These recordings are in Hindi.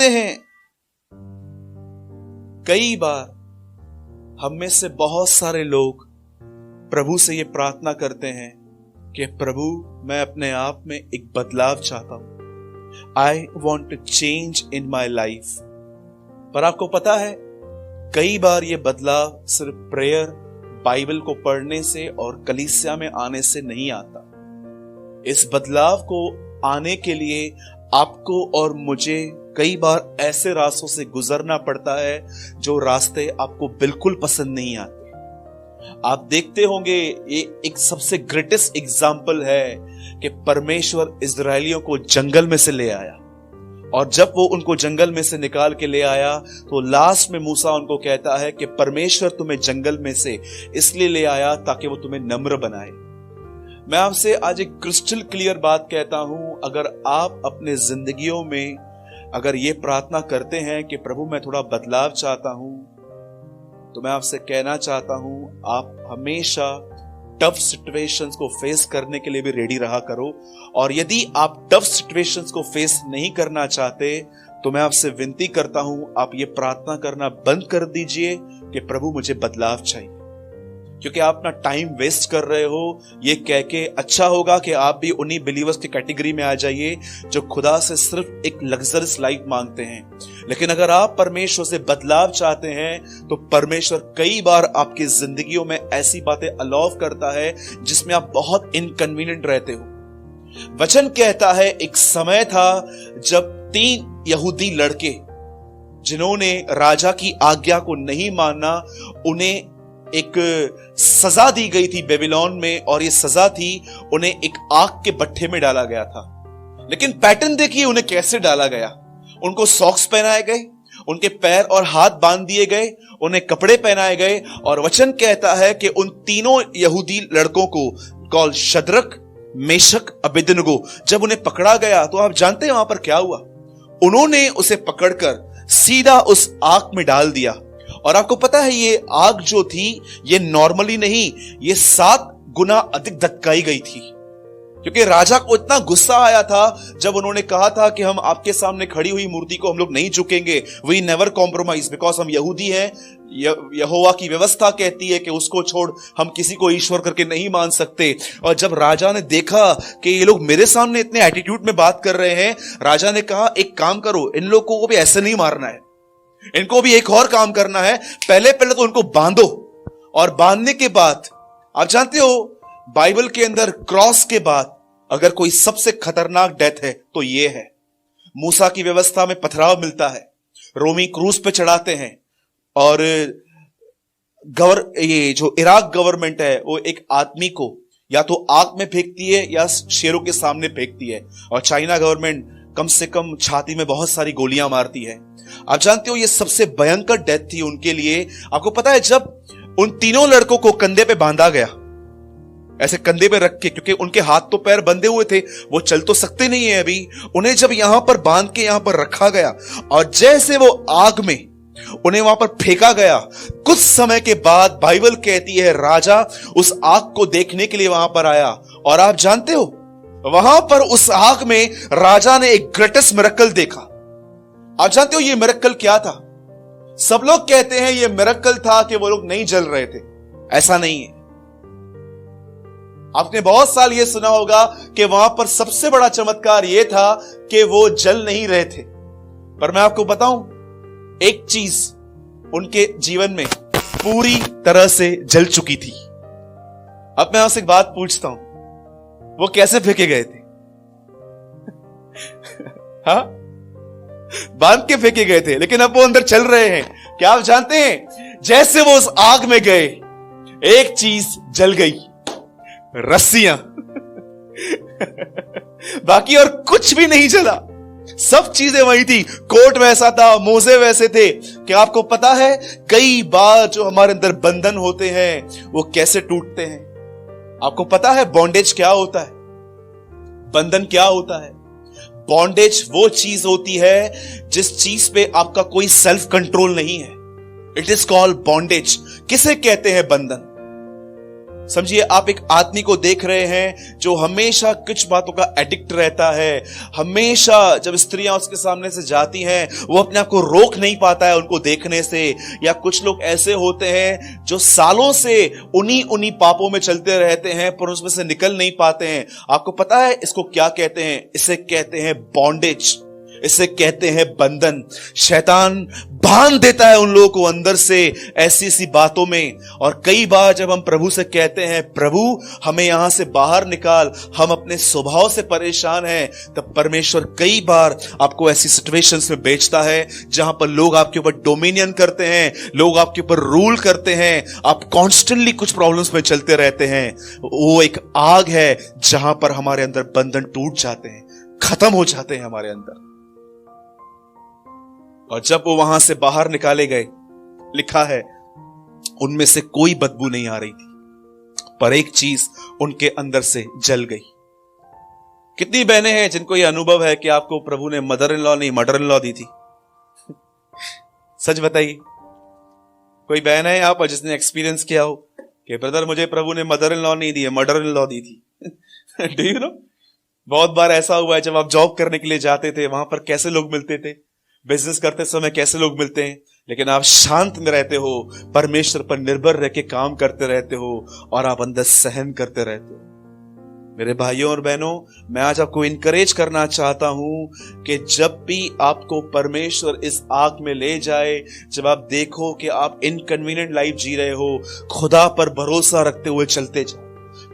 हैं। कई बार हम में से बहुत सारे लोग प्रभु से ये प्रार्थना करते हैं कि प्रभु, मैं अपने आप में एक बदलाव चाहता हूं। I want to change in my life. पर आपको पता है, कई बार ये बदलाव सिर्फ प्रेयर, बाइबल को पढ़ने से और कलीसिया में आने से नहीं आता। इस बदलाव को आने के लिए आपको और मुझे कई बार ऐसे रास्तों से गुजरना पड़ता है जो रास्ते आपको बिल्कुल पसंद नहीं आते। आप देखते होंगे, ये एक सबसे ग्रेटेस्ट एग्जाम्पल है कि परमेश्वर इजरायलियों को जंगल में से ले आया, और जब वो उनको जंगल में से निकाल के ले आया तो लास्ट में मूसा उनको कहता है कि परमेश्वर तुम्हें जंगल में से इसलिए ले आया ताकि वो तुम्हें नम्र बनाए। मैं आपसे आज एक क्रिस्टल क्लियर बात कहता हूं, अगर आप अपने जिंदगियों में अगर ये प्रार्थना करते हैं कि प्रभु मैं थोड़ा बदलाव चाहता हूं, तो मैं आपसे कहना चाहता हूं, आप हमेशा टफ सिचुएशंस को फेस करने के लिए भी रेडी रहा करो। और यदि आप टफ सिचुएशंस को फेस नहीं करना चाहते तो मैं आपसे विनती करता हूं, आप ये प्रार्थना करना बंद कर दीजिए कि प्रभु मुझे बदलाव चाहिए। क्योंकि आप अपना टाइम वेस्ट कर रहे हो ये कह के। अच्छा होगा कि आप भी उन्हीं बिलीवर्स की कैटेगरी में आ जाइए जो खुदा से सिर्फ एक लग्जरियस लाइफ मांगते हैं। लेकिन अगर आप परमेश्वर से बदलाव चाहते हैं तो परमेश्वर कई बार आपकी जिंदगियों में ऐसी बातें अलाउ करता है जिसमें आप बहुत इनकन्वीनियंट रहते हो। वचन कहता है, एक समय था जब 3 यहूदी लड़के जिन्होंने राजा की आज्ञा को नहीं माना, उन्हें एक सजा दी गई थी बेबीलोन में, और ये सजा थी उन्हें एक आग के भट्ठे में डाला गया था। लेकिन पैटर्न देखिए उन्हें कैसे डाला गया। उनको सॉक्स पहनाए गए, उनके पैर और हाथ बांध दिए गए, उन्हें कपड़े पहनाए गए, और वचन कहता है कि उन तीनों यहूदी लड़कों को कॉल शद्रक, मेशक, अबेदनगो जब उन्हें पकड़ा गया तो आप जानते हैं वहां पर क्या हुआ। उन्होंने उसे पकड़कर सीधा उस आग में डाल दिया। और आपको पता है ये आग जो थी ये नॉर्मली नहीं, ये 7 गुना अधिक धधकाई गई थी। क्योंकि राजा को इतना गुस्सा आया था जब उन्होंने कहा था कि हम आपके सामने खड़ी हुई मूर्ति को हम लोग नहीं झुकेंगे, वी नेवर कॉम्प्रोमाइज, बिकॉज हम यहूदी हैं। यहोवा की व्यवस्था कहती है कि उसको छोड़ हम किसी को ईश्वर करके नहीं मान सकते। और जब राजा ने देखा कि ये लोग मेरे सामने इतने एटीट्यूड में बात कर रहे हैं, राजा ने कहा एक काम करो, इन लोगों को भी ऐसे नहीं मारना है, इनको भी एक और काम करना है। पहले तो उनको बांधो, और बांधने के बाद आप जानते हो बाइबल के अंदर क्रॉस के बाद अगर कोई सबसे खतरनाक डेथ है तो ये है। मूसा की व्यवस्था में पथराव मिलता है, रोमी क्रूस पे चढ़ाते हैं, और ये जो इराक गवर्नमेंट है वो एक आदमी को या तो आग में फेंकती है या शेरों के सामने फेंकती है, और चाइना गवर्नमेंट कम से कम छाती में बहुत सारी गोलियां मारती है। आप जानते हो ये सबसे भयंकर डेथ थी उनके लिए। आपको पता है जब उन तीनों लड़कों को कंधे पे बांधा गया, ऐसे कंधे पे रख के, क्योंकि उनके हाथ तो पैर बंधे हुए थे, वो चल तो सकते नहीं है अभी, उन्हें जब यहां पर बांध के यहां पर रखा गया और जैसे वो आग में उन्हें वहां पर फेंका गया, कुछ समय के बाद बाइबल कहती है राजा उस आग को देखने के लिए वहां पर आया। और आप जानते हो वहां पर उस आग में राजा ने एक ग्रेटेस्ट मिरेकल देखा। आप जानते हो ये मिरेकल क्या था? सब लोग कहते हैं ये मिरेकल था कि वो लोग नहीं जल रहे थे। ऐसा नहीं है। आपने बहुत साल ये सुना होगा कि वहां पर सबसे बड़ा चमत्कार ये था कि वो जल नहीं रहे थे। पर मैं आपको बताऊं, एक चीज उनके जीवन में पूरी तरह से जल चुकी थी। अब मैं आपसे एक बात पूछता हूं, वो कैसे फेंके गए थे? हाँ, बांध के फेंके गए थे, लेकिन अब वो अंदर चल रहे हैं। क्या आप जानते हैं, जैसे वो उस आग में गए एक चीज जल गई, रस्सियां। बाकी और कुछ भी नहीं जला, सब चीजें वही थी। कोट वैसा था, मोजे वैसे थे। क्या आपको पता है कई बार जो हमारे अंदर बंधन होते हैं वो कैसे टूटते हैं? आपको पता है बॉन्डेज क्या होता है? बंधन क्या होता है? बॉन्डेज वो चीज होती है जिस चीज पे आपका कोई सेल्फ कंट्रोल नहीं है। It is called bondage. किसे कहते हैं बंधन? समझिए, आप एक आदमी को देख रहे हैं जो हमेशा कुछ बातों का एडिक्ट रहता है। हमेशा जब स्त्रियां उसके सामने से जाती हैं, वो अपने आप को रोक नहीं पाता है उनको देखने से। या कुछ लोग ऐसे होते हैं जो सालों से उन्हीं पापों में चलते रहते हैं, पर उसमें से निकल नहीं पाते हैं। आपको पता है इसको क्या कहते हैं? इसे कहते हैं बॉन्डेज, इसे कहते हैं बंधन। शैतान बांध देता है उन लोगों को अंदर से ऐसी ऐसी बातों में। और कई बार जब हम प्रभु से कहते हैं, प्रभु हमें यहां से बाहर निकाल, हम अपने स्वभाव से परेशान हैं, तब परमेश्वर कई बार आपको ऐसी सिचुएशंस में भेजता है जहां पर लोग आपके ऊपर डोमिनियन करते हैं, लोग आपके ऊपर रूल करते हैं, आप कॉन्स्टेंटली कुछ प्रॉब्लम्स में चलते रहते हैं। वो एक आग है जहां पर हमारे अंदर बंधन टूट जाते हैं, खत्म हो जाते हैं हमारे अंदर। और जब वो वहां से बाहर निकाले गए, लिखा है उनमें से कोई बदबू नहीं आ रही थी, पर एक चीज उनके अंदर से जल गई। कितनी बहनें हैं जिनको यह अनुभव है कि आपको प्रभु ने मदर इन लॉ नहीं मदर इन लॉ दी थी? सच बताइए, कोई बहन है यहां पर जिसने एक्सपीरियंस किया हो कि ब्रदर मुझे प्रभु ने मदर इन लॉ नहीं दी है, मदर इन लॉ दी थी? डू यू नो, बहुत बार ऐसा हुआ है जब आप जॉब करने के लिए जाते थे, वहां पर कैसे लोग मिलते थे, बिजनेस करते समय कैसे लोग मिलते हैं, लेकिन आप शांत में रहते हो, परमेश्वर पर निर्भर रह के काम करते रहते हो और आप अंदर सहन करते रहते हो। मेरे भाइयों और बहनों, मैं आज आपको इनकरेज करना चाहता हूं कि जब भी आपको परमेश्वर इस आग में ले जाए, जब आप देखो कि आप इनकन्वीनियंट लाइफ जी रहे हो, खुदा पर भरोसा रखते हुए चलते जाओ,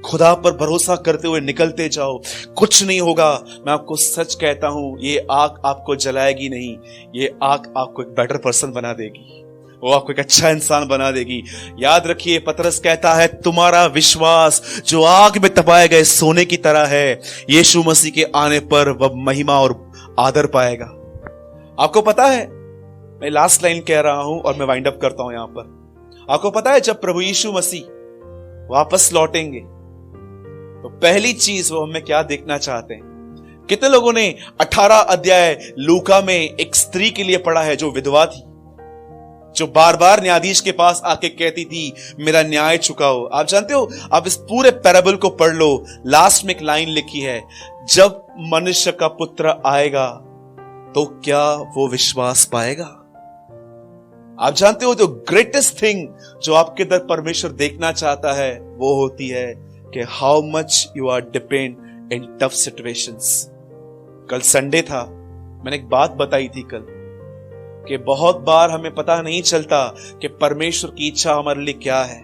खुदा पर भरोसा करते हुए निकलते जाओ, कुछ नहीं होगा। मैं आपको सच कहता हूं, ये आग आपको जलाएगी नहीं, ये आग आपको एक बेटर पर्सन बना देगी, वो आपको एक अच्छा इंसान बना देगी। याद रखिए, पतरस कहता है तुम्हारा विश्वास जो आग में तपाए गए सोने की तरह है, यीशु मसीह के आने पर वह महिमा और आदर पाएगा। आपको पता है, मैं लास्ट लाइन कह रहा हूं और मैं वाइंड अप करता हूं यहां पर। आपको पता है जब प्रभु यीशु मसीह वापस लौटेंगे तो पहली चीज वो हमें क्या देखना चाहते हैं? कितने लोगों ने 18 अध्याय लूका में एक स्त्री के लिए पढ़ा है जो विधवा थी, जो बार बार न्यायाधीश के पास आके कहती थी मेरा न्याय चुकाओ? आप जानते हो, आप इस पूरे पैराबल को पढ़ लो, लास्ट में एक लाइन लिखी है, जब मनुष्य का पुत्र आएगा तो क्या वो विश्वास पाएगा? आप जानते हो, जो ग्रेटेस्ट थिंग जो आपके अंदर परमेश्वर देखना चाहता है वो होती है कि how much you are depend in tough situations. कल संडे था, मैंने एक बात बताई थी कल कि बहुत बार हमें पता नहीं चलता कि परमेश्वर की इच्छा हमारे लिए क्या है,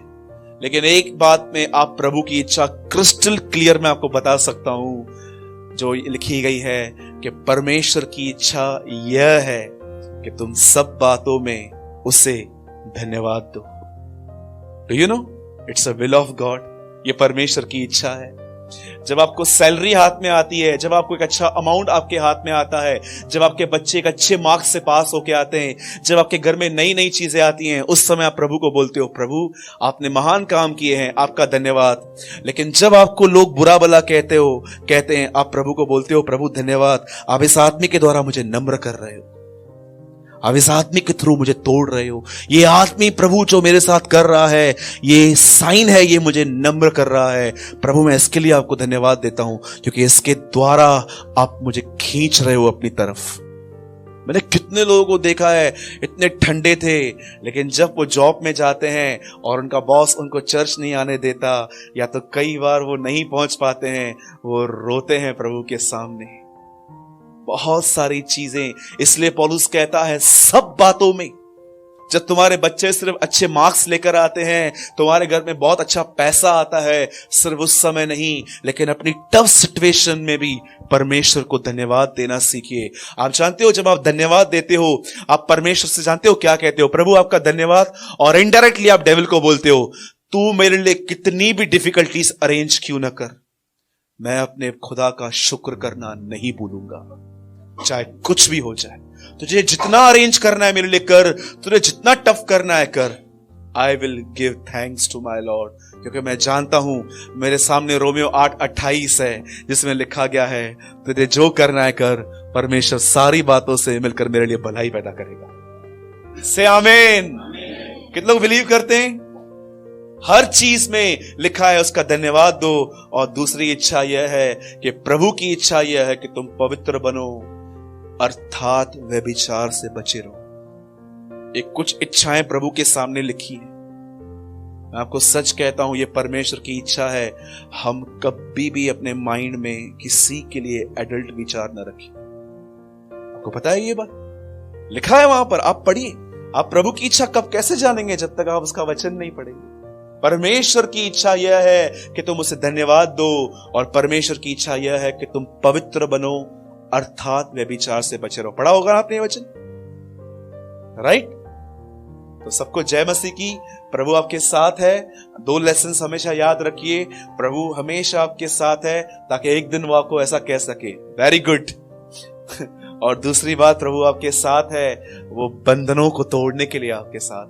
लेकिन एक बात में आप प्रभु की इच्छा क्रिस्टल क्लियर मैं आपको बता सकता हूं जो लिखी गई है कि परमेश्वर की इच्छा यह है कि तुम सब बातों में उसे धन्यवाद दो। Do you know, it's a will of God. ये परमेश्वर की इच्छा है। जब आपको सैलरी हाथ में आती है, जब आपको एक अच्छा अमाउंट आपके हाथ में आता है, जब आपके बच्चे एक अच्छे मार्क्स से पास होके आते हैं, जब आपके घर में नई नई चीजें आती हैं, उस समय आप प्रभु को बोलते हो प्रभु आपने महान काम किए हैं, आपका धन्यवाद। लेकिन जब आपको लोग बुरा भला कहते हैं, आप प्रभु को बोलते हो प्रभु धन्यवाद, आप इस आदमी के द्वारा मुझे नम्र कर रहे हो, आप इस आदमी के थ्रू मुझे तोड़ रहे हो, ये आदमी प्रभु जो मेरे साथ कर रहा है ये साइन है, ये मुझे नम्र कर रहा है। प्रभु मैं इसके लिए आपको धन्यवाद देता हूं क्योंकि इसके द्वारा आप मुझे खींच रहे हो अपनी तरफ। मैंने कितने लोगों को देखा है, इतने ठंडे थे, लेकिन जब वो जॉब में जाते हैं और उनका बॉस उनको चर्च नहीं आने देता, या तो कई बार वो नहीं पहुंच पाते हैं, वो रोते हैं प्रभु के सामने। बहुत सारी चीजें, इसलिए पौलुस कहता है सब बातों में, जब तुम्हारे बच्चे सिर्फ अच्छे मार्क्स लेकर आते हैं, तुम्हारे घर में बहुत अच्छा पैसा आता है, सिर्फ उस समय नहीं, लेकिन अपनी टफ सिचुएशन में भी परमेश्वर को धन्यवाद देना सीखिए। आप जानते हो, जब आप धन्यवाद देते हो, आप परमेश्वर से जानते हो क्या कहते हो, प्रभु आपका धन्यवाद, और इनडायरेक्टली आप डेविल को बोलते हो तू मेरे लिए कितनी भी डिफिकल्टीज अरेंज क्यों ना कर, मैं अपने खुदा का शुक्र करना नहीं भूलूंगा, चाहे कुछ भी हो जाए। तुझे जितना अरेंज करना है मेरे लिए कर, तुझे जितना टफ करना है कर, I will give thanks to my lord, क्योंकि मैं जानता हूं मेरे सामने रोमियो 8:28 है जिसमें लिखा गया है तुझे जो करना है कर, परमेश्वर सारी बातों से मिलकर मेरे लिए भलाई पैदा करेगा। से आमीन। कितने लोग बिलीव करते हैं? हर चीज में लिखा है उसका धन्यवाद दो। और दूसरी इच्छा यह है कि प्रभु की इच्छा यह है कि तुम पवित्र बनो, अर्थात व्यभिचार से बचे रहो। एक कुछ इच्छाएं प्रभु के सामने लिखी है। मैं आपको सच कहता हूं, यह परमेश्वर की इच्छा है। हम कभी भी अपने माइंड में किसी के लिए एडल्ट विचार न रखें। आपको पता है ये बात लिखा है वहां पर, आप पढ़िए। आप प्रभु की इच्छा कब कैसे जानेंगे जब तक आप उसका वचन नहीं पढ़ेंगे। परमेश्वर की इच्छा यह है कि तुम उसे धन्यवाद दो, और परमेश्वर की इच्छा यह है कि तुम पवित्र बनो, अर्थात व्यभिचार से बचे रहो। पढ़ा होगा आपने वचन, राइट? तो सबको जय मसीह की। प्रभु आपके साथ है। 2 लेसन हमेशा याद रखिए, प्रभु हमेशा आपके साथ है, ताकि एक दिन वो आपको ऐसा कह सके, वेरी गुड। और दूसरी बात, प्रभु आपके साथ है, वो बंधनों को तोड़ने के लिए आपके साथ।